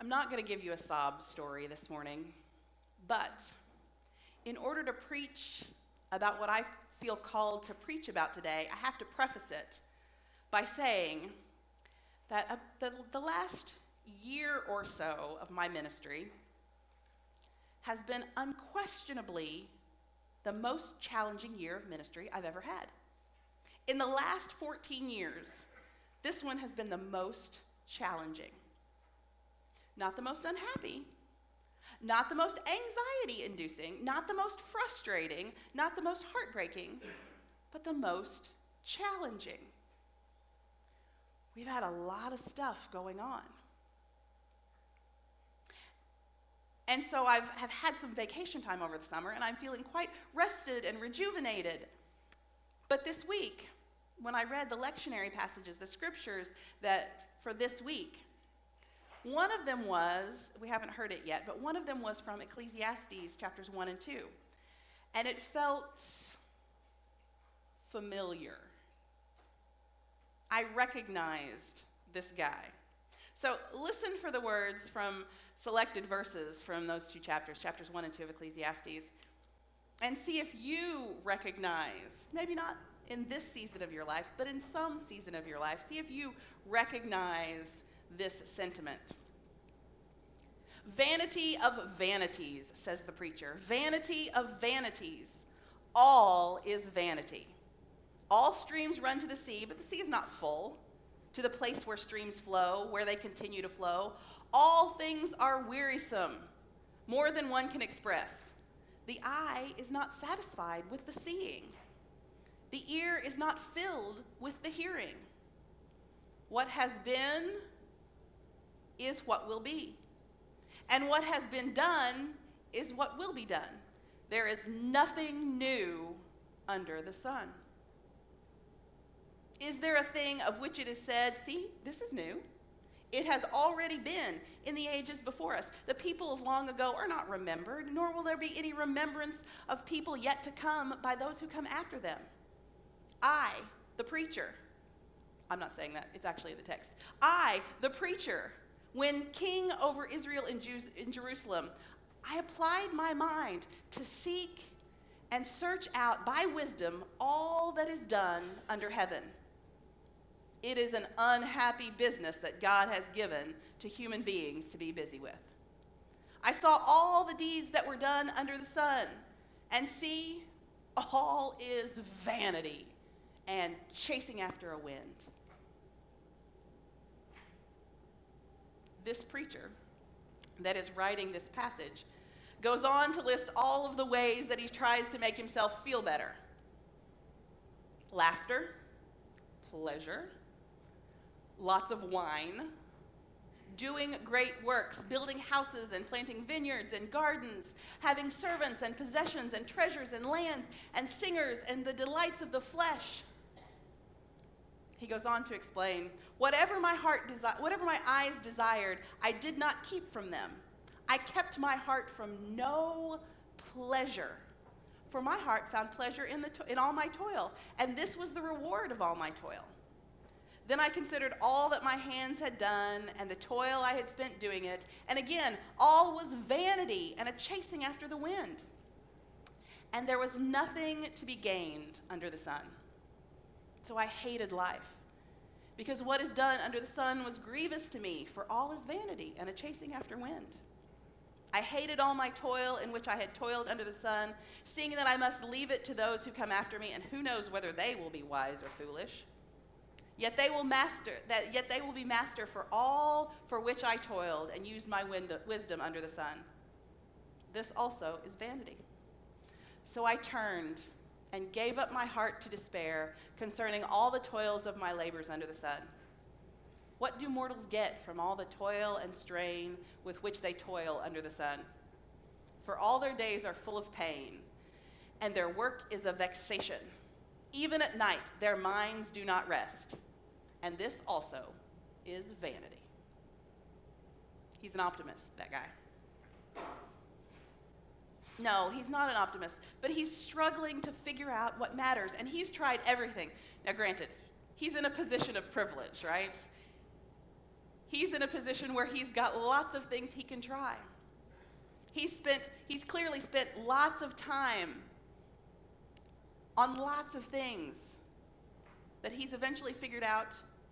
I'm not going to give you a sob story this morning, but in order to preach about what I feel called to preach about today, I have to preface it by saying that the last year or so of my ministry has been unquestionably the most challenging year of ministry I've ever had. In the last 14 years, this one has been the most challenging. Not the most unhappy, not the most anxiety-inducing, not the most frustrating, not the most heartbreaking, but the most challenging. We've had a lot of stuff going on. And so I have had some vacation time over the summer, and I'm feeling quite rested and rejuvenated. But this week, when I read the lectionary passages, the scriptures that for this week, one of them was, we haven't heard it yet, but one of them was from Ecclesiastes chapters 1 and 2. And it felt familiar. I recognized this guy. So listen for the words from selected verses from those two chapters, chapters 1 and 2 of Ecclesiastes, and see if you recognize, maybe not in this season of your life, but in some season of your life, see if you recognize this sentiment. Vanity of vanities, says the preacher. Vanity of vanities. All is vanity. All streams run to the sea, but the sea is not full. To the place where streams flow, where they continue to flow. All things are wearisome, more than one can express. The eye is not satisfied with the seeing. The ear is not filled with the hearing. What has been is what will be. And what has been done is what will be done. There is nothing new under the sun. Is there a thing of which it is said, see, this is new? It has already been in the ages before us. The people of long ago are not remembered, nor will there be any remembrance of people yet to come by those who come after them. I, the preacher, I'm not saying that, it's actually in the text. I, the preacher, when king over Israel in Jerusalem, I applied my mind to seek and search out by wisdom all that is done under heaven. It is an unhappy business that God has given to human beings to be busy with. I saw all the deeds that were done under the sun, and see, all is vanity and chasing after a wind. This preacher that is writing this passage goes on to list all of the ways that he tries to make himself feel better. Laughter, pleasure, lots of wine, doing great works, building houses and planting vineyards and gardens, having servants and possessions and treasures and lands and singers and the delights of the flesh. He goes on to explain, whatever my eyes desired, I did not keep from them. I kept my heart from no pleasure. For my heart found pleasure in all my toil, and this was the reward of all my toil. Then I considered all that my hands had done and the toil I had spent doing it, and again, all was vanity and a chasing after the wind. And there was nothing to be gained under the sun. So I hated life, because what is done under the sun was grievous to me, for all is vanity and a chasing after wind. I hated all my toil in which I had toiled under the sun, seeing that I must leave it to those who come after me, and who knows whether they will be wise or foolish. Yet they will be master for all for which I toiled and used my wisdom under the sun. This also is vanity. So I turned and gave up my heart to despair concerning all the toils of my labors under the sun. What do mortals get from all the toil and strain with which they toil under the sun? For all their days are full of pain, and their work is a vexation. Even at night their minds do not rest. And this also is vanity. He's an optimist, that guy. No, he's not an optimist, but he's struggling to figure out what matters, and he's tried everything. Now, granted, he's in a position of privilege, right? He's in a position where he's got lots of things he can try. He's clearly spent lots of time on lots of things that he's eventually figured out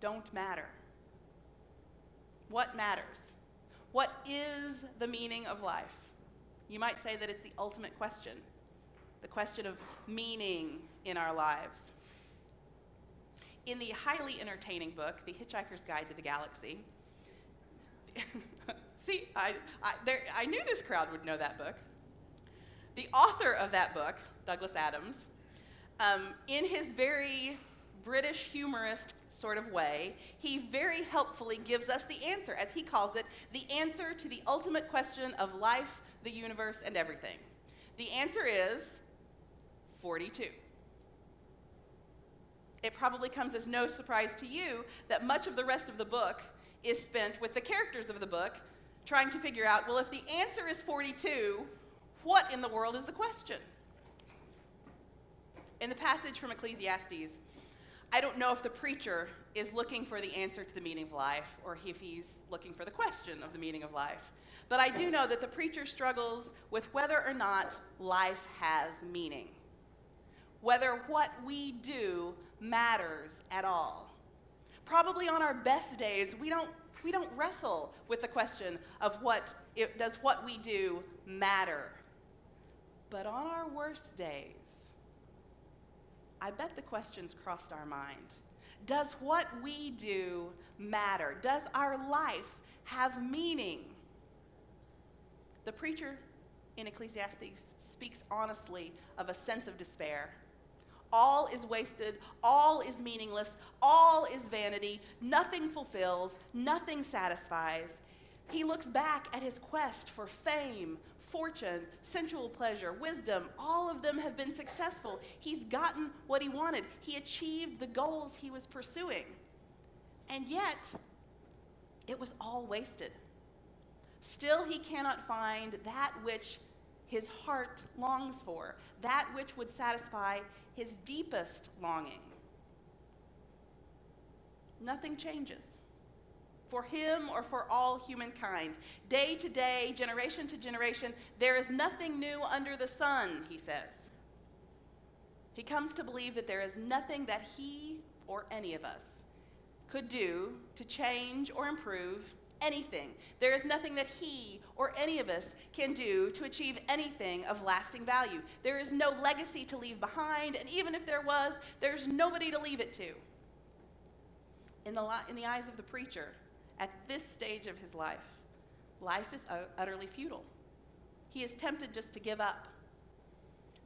don't matter. What matters? What is the meaning of life? You might say that it's the ultimate question, the question of meaning in our lives. In the highly entertaining book, The Hitchhiker's Guide to the Galaxy, see, I knew this crowd would know that book. The author of that book, Douglas Adams, in his very British humorist sort of way, he very helpfully gives us the answer, as he calls it, the answer to the ultimate question of life, the universe, and everything. The answer is 42. It probably comes as no surprise to you that much of the rest of the book is spent with the characters of the book trying to figure out, well, if the answer is 42, what in the world is the question? In the passage from Ecclesiastes, I don't know if the preacher is looking for the answer to the meaning of life or if he's looking for the question of the meaning of life. But I do know that the preacher struggles with whether or not life has meaning, whether what we do matters at all. Probably on our best days, we don't wrestle with the question of does what we do matter. But on our worst days, I bet the question's crossed our mind. Does what we do matter? Does our life have meaning? The preacher in Ecclesiastes speaks honestly of a sense of despair. All is wasted, all is meaningless, all is vanity, nothing fulfills, nothing satisfies. He looks back at his quest for fame, fortune, sensual pleasure, wisdom. All of them have been successful. He's gotten what he wanted. He achieved the goals he was pursuing. And yet, it was all wasted. Still, he cannot find that which his heart longs for, that which would satisfy his deepest longing. Nothing changes. For him or for all humankind. Day to day, generation to generation, there is nothing new under the sun, he says. He comes to believe that there is nothing that he or any of us could do to change or improve anything. There is nothing that he or any of us can do to achieve anything of lasting value. There is no legacy to leave behind, and even if there was, there's nobody to leave it to. In the eyes of the preacher, at this stage of his life is utterly futile. He is tempted just to give up.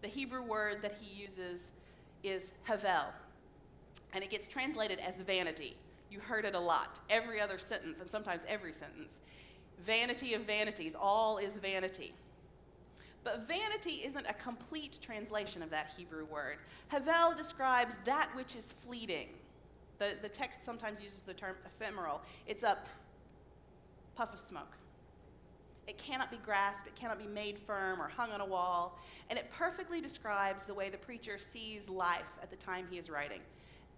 The Hebrew word that he uses is havel, and it gets translated as vanity. You heard it a lot, every other sentence, and sometimes every sentence. Vanity of vanities, all is vanity. But vanity isn't a complete translation of that Hebrew word. Havel describes that which is fleeting. The text sometimes uses the term ephemeral. It's a puff of smoke. It cannot be grasped, it cannot be made firm or hung on a wall, and it perfectly describes the way the preacher sees life at the time he is writing.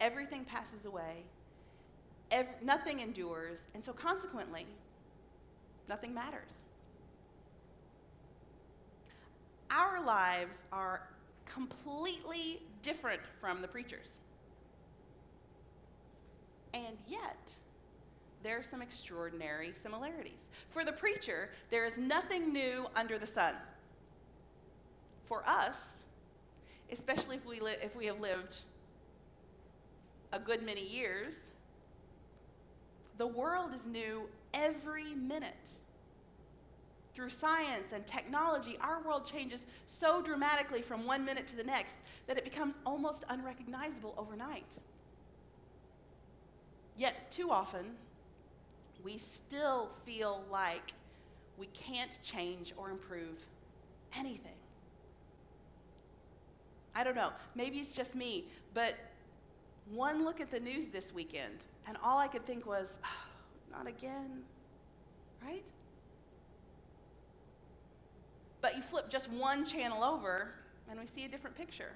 Everything passes away, nothing endures, and so consequently, nothing matters. Our lives are completely different from the preacher's. And yet, there are some extraordinary similarities. For the preacher, there is nothing new under the sun. For us, especially if we have lived a good many years, the world is new every minute. Through science and technology, our world changes so dramatically from one minute to the next that it becomes almost unrecognizable overnight. Yet, too often, we still feel like we can't change or improve anything. I don't know, maybe it's just me, but one look at the news this weekend, and all I could think was, oh, not again, right? But you flip just one channel over, and we see a different picture.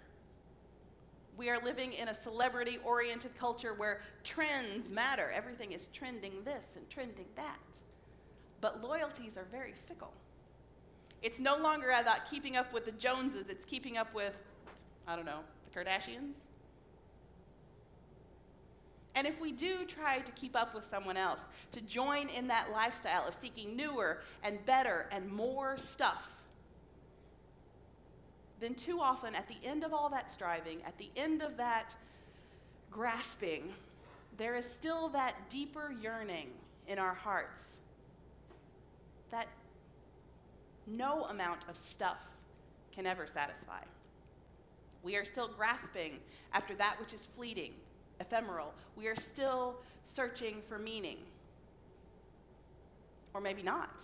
We are living in a celebrity-oriented culture where trends matter. Everything is trending this and trending that. But loyalties are very fickle. It's no longer about keeping up with the Joneses. It's keeping up with, I don't know, the Kardashians. And if we do try to keep up with someone else, to join in that lifestyle of seeking newer and better and more stuff, then too often at the end of all that striving, at the end of that grasping, there is still that deeper yearning in our hearts that no amount of stuff can ever satisfy. We are still grasping after that which is fleeting, ephemeral. We are still searching for meaning. Or maybe not.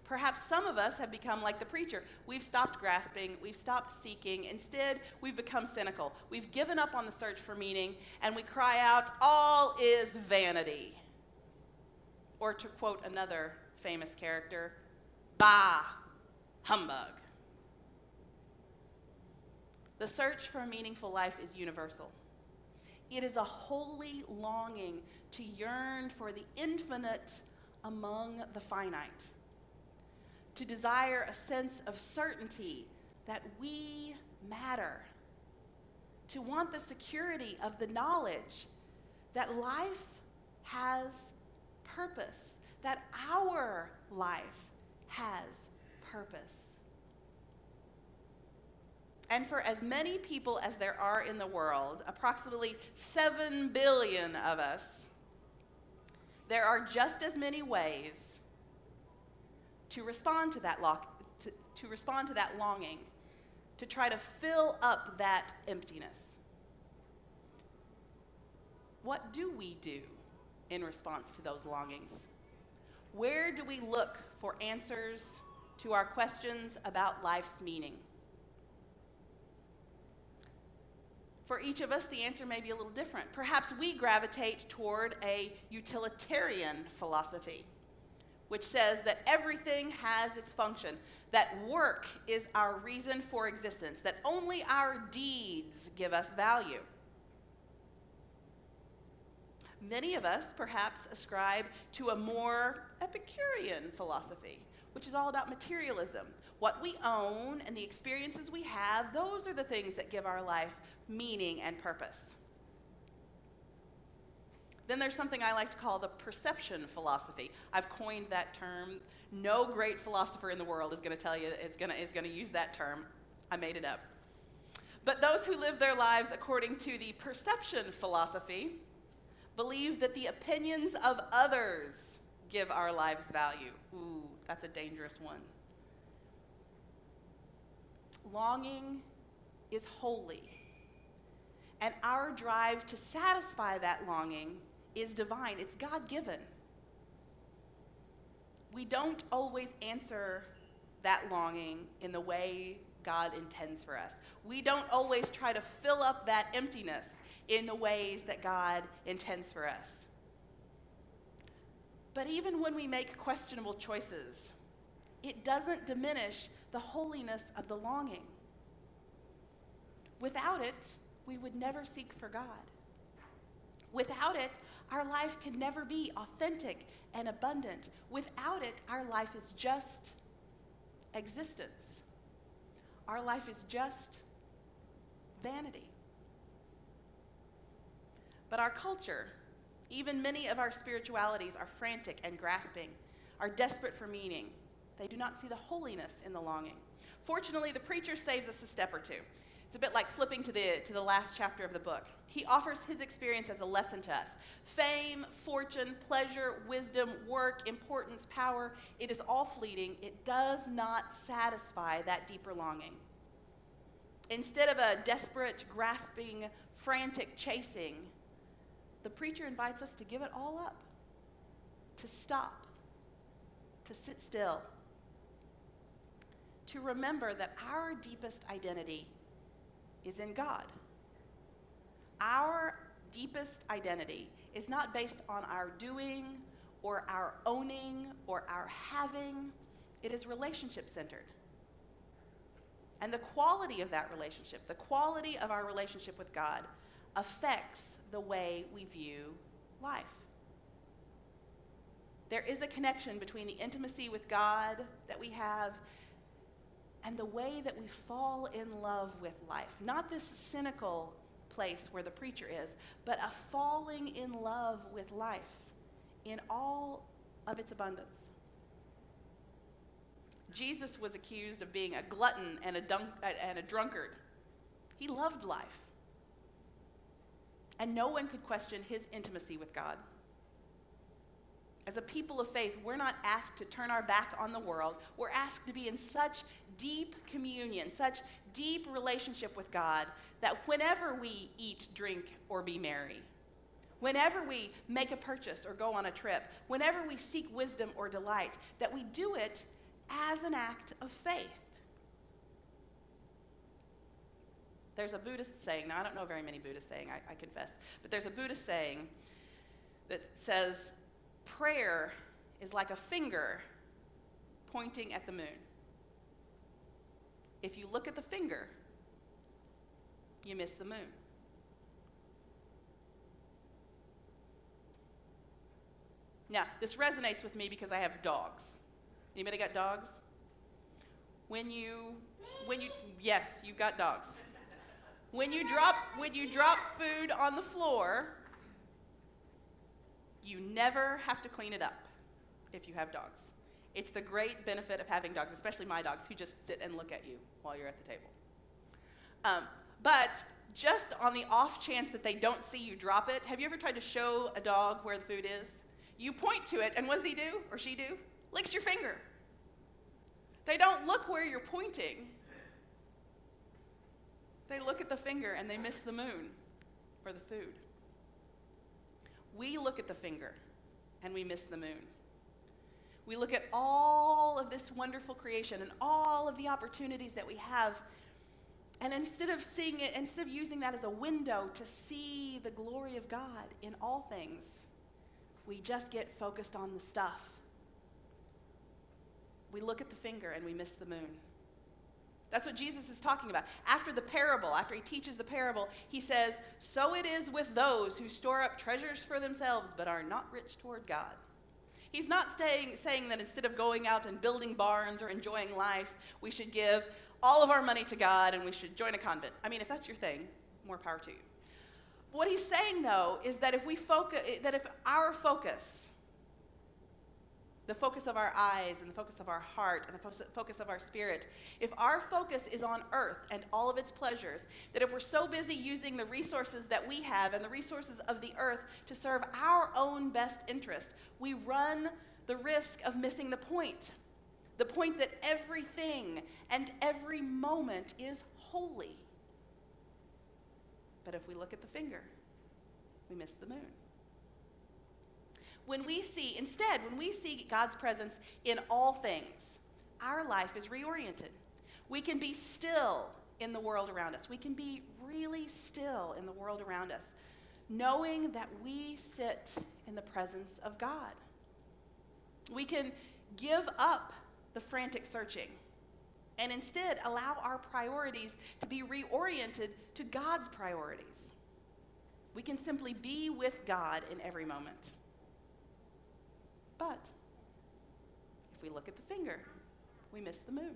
Perhaps some of us have become like the preacher. We've stopped grasping, we've stopped seeking. Instead, we've become cynical. We've given up on the search for meaning, and we cry out, "All is vanity." Or to quote another famous character, "Bah, humbug." The search for a meaningful life is universal. It is a holy longing to yearn for the infinite among the finite, to desire a sense of certainty that we matter, to want the security of the knowledge that life has purpose, that our life has purpose. And for as many people as there are in the world, approximately 7 billion of us, there are just as many ways to respond to that longing, to try to fill up that emptiness. What do we do in response to those longings? Where do we look for answers to our questions about life's meaning? For each of us, the answer may be a little different. Perhaps we gravitate toward a utilitarian philosophy, which says that everything has its function, that work is our reason for existence, that only our deeds give us value. Many of us perhaps ascribe to a more Epicurean philosophy, which is all about materialism. What we own and the experiences we have, those are the things that give our life meaning and purpose. Then there's something I like to call the perception philosophy. I've coined that term. No great philosopher in the world is going to tell you is going to use that term. I made it up. But those who live their lives according to the perception philosophy believe that the opinions of others give our lives value. Ooh, that's a dangerous one. Longing is holy, and our drive to satisfy that longing is divine. It's God-given. We don't always answer that longing in the way God intends for us. We don't always try to fill up that emptiness in the ways that God intends for us. But even when we make questionable choices, it doesn't diminish the holiness of the longing. Without it, we would never seek for God. Without it, our life can never be authentic and abundant. Without it, our life is just existence. Our life is just vanity. But our culture, even many of our spiritualities, are frantic and grasping, are desperate for meaning. They do not see the holiness in the longing. Fortunately, the preacher saves us a step or two. It's a bit like flipping to the last chapter of the book. He offers his experience as a lesson to us. Fame, fortune, pleasure, wisdom, work, importance, power, it is all fleeting. It does not satisfy that deeper longing. Instead of a desperate, grasping, frantic chasing, the preacher invites us to give it all up, to stop, to sit still, to remember that our deepest identity is in God. Our deepest identity is not based on our doing or our owning or our having. It is relationship-centered. And the quality of that relationship, the quality of our relationship with God, affects the way we view life. There is a connection between the intimacy with God that we have and the way that we fall in love with life. Not this cynical place where the preacher is, but a falling in love with life in all of its abundance. Jesus was accused of being a glutton and a drunkard. He loved life. And no one could question his intimacy with God. As a people of faith, we're not asked to turn our back on the world. We're asked to be in such deep communion, such deep relationship with God, that whenever we eat, drink, or be merry, whenever we make a purchase or go on a trip, whenever we seek wisdom or delight, that we do it as an act of faith. There's a Buddhist saying, now I don't know very many Buddhist saying, I confess, but there's a Buddhist saying that says, prayer is like a finger pointing at the moon. If you look at the finger, you miss the moon. Now, this resonates with me because I have dogs. Anybody got dogs? Yes, you've got dogs. When you drop food on the floor, you never have to clean it up if you have dogs. It's the great benefit of having dogs, especially my dogs, who just sit and look at you while you're at the table. But just on the off chance that they don't see you drop it, have you ever tried to show a dog where the food is? You point to it, and what does he do, or she do? Licks your finger. They don't look where you're pointing. They look at the finger, and they miss the moon for the food. We look at the finger, and we miss the moon. We look at all of this wonderful creation and all of the opportunities that we have, and instead of using that as a window to see the glory of God in all things, we just get focused on the stuff. We look at the finger and we miss the moon. That's what Jesus is talking about. After he teaches the parable, he says, "So it is with those who store up treasures for themselves but are not rich toward God." He's not saying that instead of going out and building barns or enjoying life, we should give all of our money to God and we should join a convent. I mean, if that's your thing, more power to you. What he's saying, though, is that if our focus, the focus of our eyes and the focus of our heart and the focus of our spirit, if our focus is on earth and all of its pleasures, that if we're so busy using the resources that we have and the resources of the earth to serve our own best interest, we run the risk of missing the point that everything and every moment is holy. But if we look at the finger, we miss the moon. When we see God's presence in all things, our life is reoriented. We can be still in the world around us. We can be really still in the world around us, knowing that we sit in the presence of God. We can give up the frantic searching and instead allow our priorities to be reoriented to God's priorities. We can simply be with God in every moment. But if we look at the finger, we miss the moon.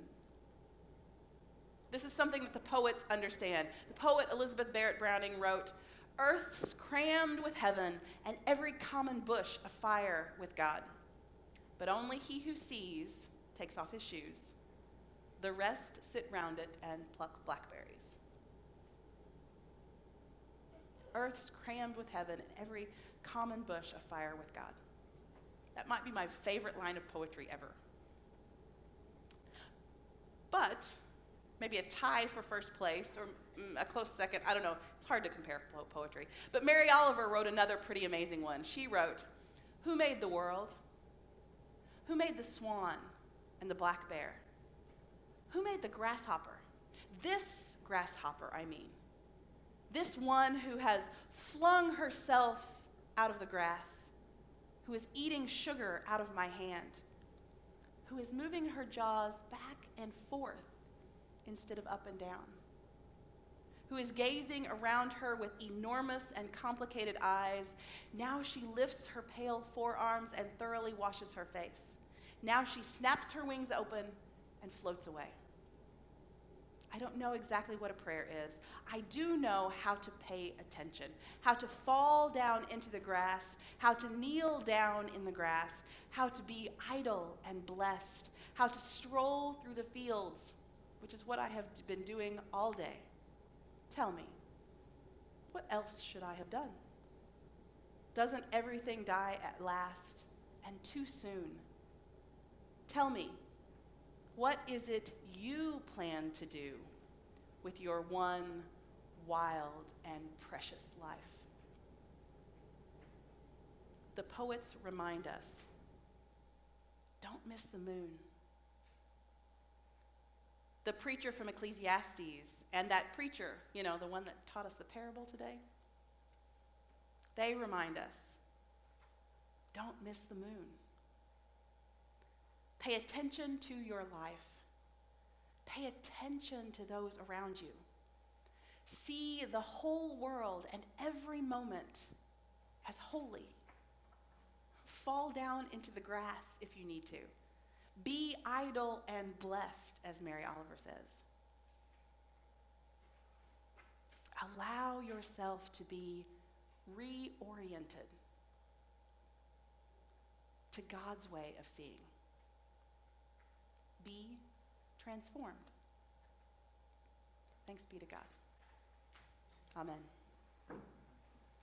This is something that the poets understand. The poet Elizabeth Barrett Browning wrote, "Earth's crammed with heaven, and every common bush afire with God. But only he who sees takes off his shoes. The rest sit round it and pluck blackberries." Earth's crammed with heaven, and every common bush afire with God. That might be my favorite line of poetry ever. But maybe a tie for first place or a close second, I don't know. It's hard to compare poetry. But Mary Oliver wrote another pretty amazing one. She wrote, "Who made the world? Who made the swan and the black bear? Who made the grasshopper? This grasshopper, I mean. This one who has flung herself out of the grass, who is eating sugar out of my hand, who is moving her jaws back and forth instead of up and down, who is gazing around her with enormous and complicated eyes. Now she lifts her pale forearms and thoroughly washes her face. Now she snaps her wings open and floats away. I don't know exactly what a prayer is. I do know how to pay attention, how to fall down into the grass, how to kneel down in the grass, how to be idle and blessed, how to stroll through the fields, which is what I have been doing all day. Tell me, what else should I have done? Doesn't everything die at last and too soon? Tell me, what is it you plan to do with your one wild and precious life? The poets remind us, don't miss the moon. The preacher from Ecclesiastes and that preacher, the one that taught us the parable today, they remind us, don't miss the moon. Pay attention to your life. Pay attention to those around you. See the whole world and every moment as holy. Fall down into the grass if you need to. Be idle and blessed, as Mary Oliver says. Allow yourself to be reoriented to God's way of seeing. Be transformed. Thanks be to God. Amen.